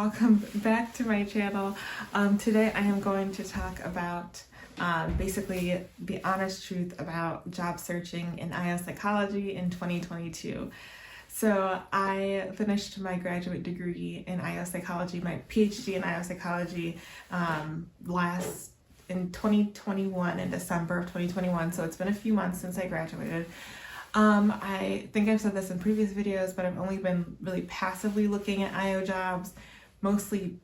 welcome back to my channel. Today I am going to talk about basically the honest truth about job searching in IO psychology in 2022. So I finished my graduate degree in IO psychology, my PhD in IO psychology in 2021, in December of 2021. So it's been a few months since I graduated. I think I've said this in previous videos, but I've only been really passively looking at IO jobs, mostly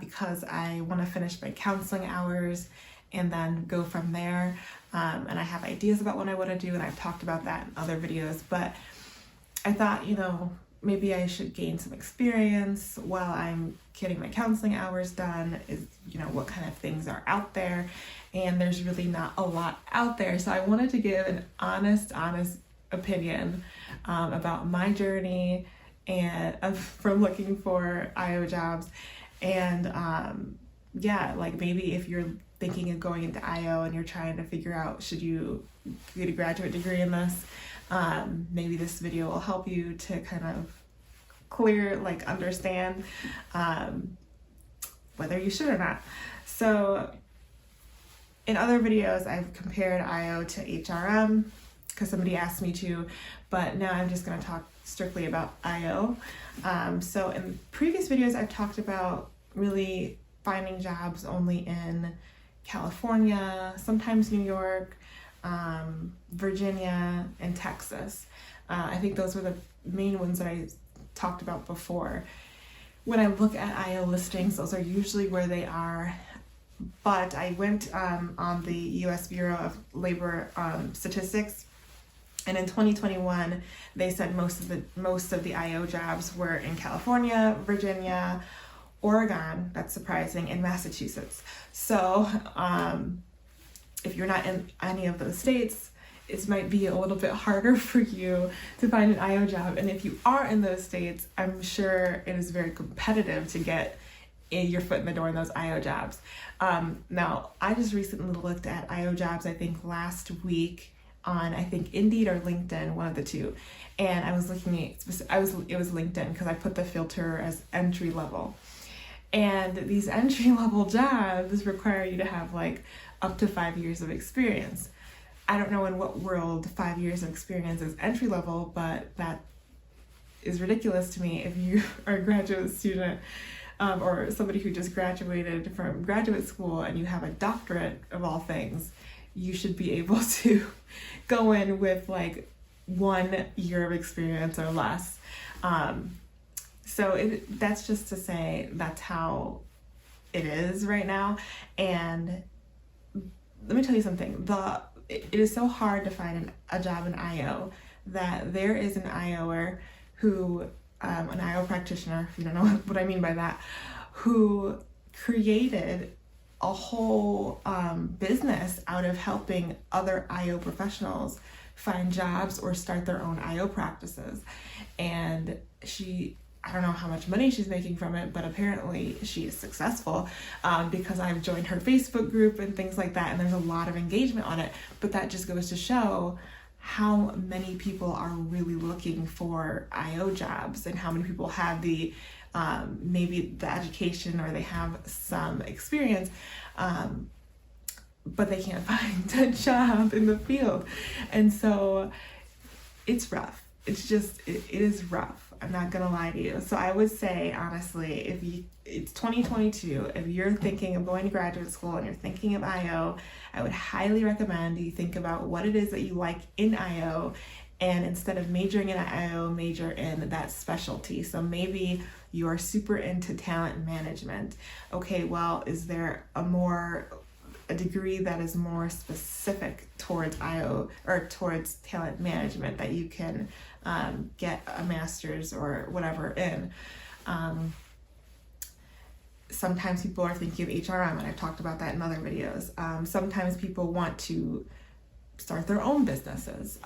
because I want to finish my counseling hours and then go from there. And I have ideas about what I want to do, and I've talked about that in other videos, but I thought, maybe I should gain some experience while I'm getting my counseling hours done, what kind of things are out there, and there's really not a lot out there. So I wanted to give an honest opinion about my journey and from looking for IO jobs. And maybe if you're thinking of going into IO and you're trying to figure out, should you get a graduate degree in this, maybe this video will help you to kind of understand whether you should or not. So in other videos, I've compared IO to HRM because somebody asked me to, but now I'm just going to talk strictly about IO. So in previous videos, I've talked about really finding jobs only in California, sometimes New York, Virginia, and Texas. I think those were the main ones that I talked about before. When I look at IO listings, those are usually where they are. But I went on the U.S. Bureau of Labor Statistics, and in 2021, they said most of the IO jobs were in California, Virginia, Oregon, that's surprising, and Massachusetts. So if you're not in any of those states, it might be a little bit harder for you to find an IO job. And if you are in those states, I'm sure it is very competitive to get your foot in the door in those IO jobs. Now, I just recently looked at IO jobs, I think last week, on Indeed or LinkedIn, one of the two. And I was looking at, it was LinkedIn because I put the filter as entry level. And these entry level jobs require you to have up to 5 years of experience. I don't know in what world 5 years of experience is entry level, but that is ridiculous to me. If you are a graduate student or somebody who just graduated from graduate school and you have a doctorate of all things, you should be able to go in with 1 year of experience or less. So that's just to say that's how it is right now. And let me tell you something. It is so hard to find a job in IO that there is an IOer who, an IO practitioner, if you don't know what I mean by that, who created a whole business out of helping other IO professionals find jobs or start their own IO practices. And I don't know how much money she's making from it, but apparently she is successful because I've joined her Facebook group and things like that, and there's a lot of engagement on it. But that just goes to show how many people are really looking for IO jobs and how many people have the maybe the education or they have some experience, but they can't find a job in the field. And so it's rough. It is rough. I'm not gonna lie to you. So I would say, honestly, it's 2022, if you're thinking of going to graduate school and you're thinking of IO, I would highly recommend you think about what it is that you like in IO, and instead of majoring in IO, major in that specialty. So maybe you are super into talent management. Okay, well, is there a degree that is more specific towards IO or towards talent management that you can get a master's or whatever in? Sometimes people are thinking of HRM, and I've talked about that in other videos. Sometimes people want to start their own businesses.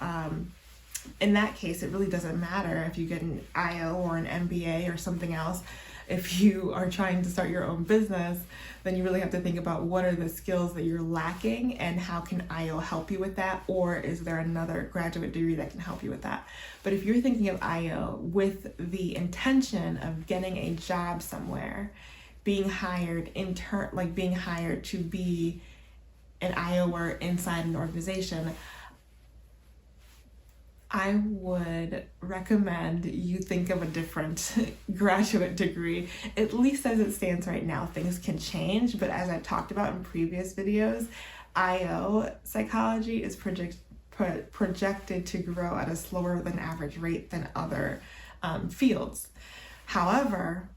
In that case, it really doesn't matter if you get an IO or an MBA or something else. If you are trying to start your own business, then you really have to think about what are the skills that you're lacking and how can IO help you with that, or is there another graduate degree that can help you with that. But if you're thinking of IO with the intention of getting a job somewhere, being hired being hired to be an IOer inside an organization, I would recommend you think of a different graduate degree, at least as it stands right now. Things can change, but as I've talked about in previous videos, IO psychology is projected to grow at a slower than average rate than other fields. However,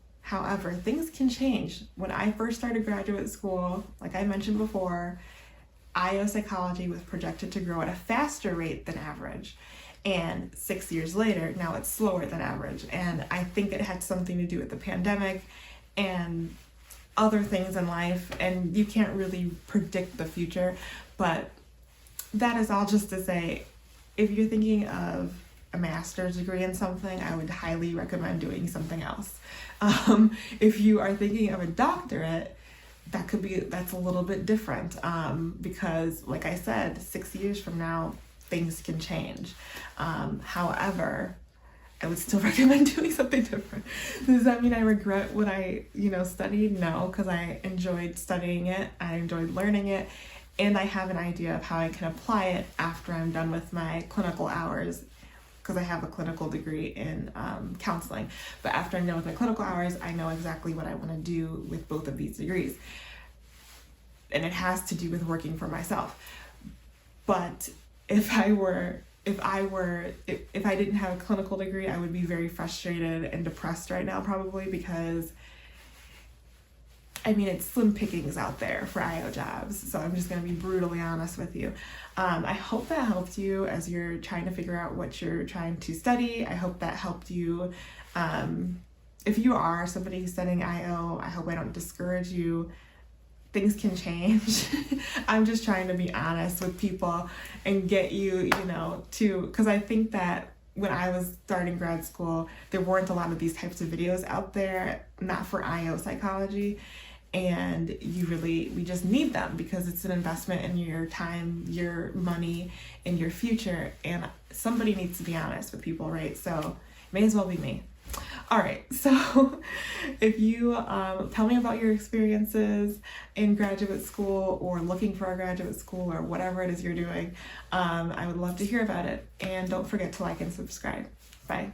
things can change. When I first started graduate school, like I mentioned before, IO psychology was projected to grow at a faster rate than average. And 6 years later, now it's slower than average. And I think it had something to do with the pandemic and other things in life. And you can't really predict the future. But that is all just to say, if you're thinking of a master's degree in something, I would highly recommend doing something else. If you are thinking of a doctorate, that's a little bit different, because like I said, 6 years from now, things can change. However, I would still recommend doing something different. Does that mean I regret what I, studied? No, because I enjoyed studying it. I enjoyed learning it. And I have an idea of how I can apply it after I'm done with my clinical hours, because I have a clinical degree in counseling. But after I'm done with my clinical hours, I know exactly what I want to do with both of these degrees. And it has to do with working for myself. But if I didn't have a clinical degree, I would be very frustrated and depressed right now, probably, because it's slim pickings out there for IO jobs. So I'm just going to be brutally honest with you. I hope that helped you as you're trying to figure out what you're trying to study. I hope that helped you. If you are somebody who's studying IO, I hope I don't discourage you. Things can change. I'm just trying to be honest with people and get you, because I think that when I was starting grad school, there weren't a lot of these types of videos out there, not for IO psychology. And we just need them because it's an investment in your time, your money, and your future. And somebody needs to be honest with people, right? So may as well be me. All right, so if you tell me about your experiences in graduate school or looking for a graduate school or whatever it is you're doing, I would love to hear about it. And don't forget to like and subscribe. Bye.